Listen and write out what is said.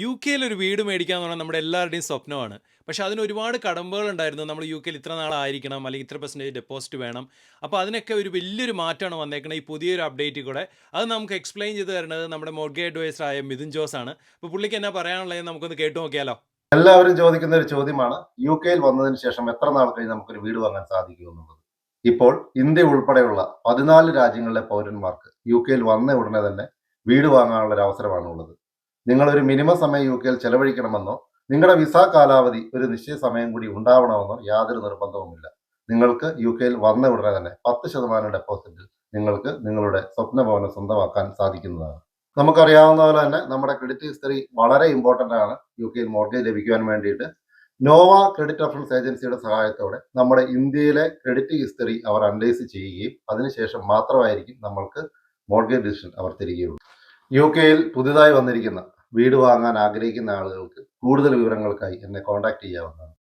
യുകെയിൽ ഒരു വീട് മേടിക്കുക എന്ന് പറഞ്ഞാൽ നമ്മുടെ എല്ലാവരുടെയും സ്വപ്നമാണ്. പക്ഷെ അതിന് ഒരുപാട് കടമ്പകളുണ്ടായിരുന്നു. നമ്മൾ യുകെയിൽ ഇത്ര നാളായിരിക്കണം, അല്ലെങ്കിൽ ഇത്ര പെർസെന്റേജ് ഡെപ്പോസിറ്റ് വേണം. അപ്പോൾ അതിനൊക്കെ ഒരു വലിയൊരു മാറ്റമാണ് വന്നേക്കുന്നത് ഈ പുതിയൊരു അപ്ഡേറ്റിൽ കൂടെ. അത് നമുക്ക് എക്സ്പ്ലെയിൻ ചെയ്ത് തരുന്നത് നമ്മുടെ മോർഗേജ് അഡ്വൈസർ ആയ മിഥുൻ ജോസ് ആണ്. അപ്പോൾ പുള്ളിക്ക് എന്നാ പറയാനുള്ളത് നമുക്കൊന്ന് കേട്ടു നോക്കിയാലോ? എല്ലാവരും ചോദിക്കുന്ന ഒരു ചോദ്യമാണ് യുകെയിൽ വന്നതിന് ശേഷം എത്ര നാൾ കഴിഞ്ഞ് നമുക്കൊരു വീട് വാങ്ങാൻ സാധിക്കും എന്നുള്ളത്. ഇപ്പോൾ ഇന്ത്യ ഉൾപ്പെടെയുള്ള 14 രാജ്യങ്ങളിലെ പൗരന്മാർക്ക് യുകെയിൽ വന്ന ഉടനെ തന്നെ വീട് വാങ്ങാനുള്ള ഒരു അവസരമാണ് ഉള്ളത്. നിങ്ങളൊരു മിനിമം സമയം യുകെയിൽ ചെലവഴിക്കണമെന്നോ നിങ്ങളുടെ വിസ കാലാവധി ഒരു നിശ്ചിത സമയം കൂടി ഉണ്ടാവണമെന്നോ യാതൊരു നിർബന്ധവുമില്ല. നിങ്ങൾക്ക് യുകെയിൽ വന്ന ഉടനെ തന്നെ 10% ഡെപ്പോസിറ്റിൽ നിങ്ങൾക്ക് നിങ്ങളുടെ സ്വപ്ന ഭവനം സ്വന്തമാക്കാൻ സാധിക്കുന്നതാണ്. നമുക്കറിയാവുന്ന പോലെ തന്നെ നമ്മുടെ ക്രെഡിറ്റ് ഹിസ്റ്ററി വളരെ ഇമ്പോർട്ടൻ്റ് ആണ് യുകെയിൽ മോർഗേജ് ലഭിക്കുവാൻ വേണ്ടിയിട്ട്. നോവ ക്രെഡിറ്റ് റഫറൻസ് ഏജൻസിയുടെ സഹായത്തോടെ നമ്മുടെ ഇന്ത്യയിലെ ക്രെഡിറ്റ് ഹിസ്റ്ററി അവർ അനലൈസ് ചെയ്യുകയും അതിനുശേഷം മാത്രമായിരിക്കും നമ്മൾക്ക് മോർഗേജ് ഡിസിഷൻ അവർ തരികയുള്ളൂ. യുകെയിൽ പുതുതായി വന്നിരിക്കുന്ന വീട് വാങ്ങാൻ ആഗ്രഹിക്കുന്ന ആളുകൾക്ക് കൂടുതൽ വിവരങ്ങൾക്കായി എന്നെ കോൺടാക്ട് ചെയ്യാവുന്നതാണ്.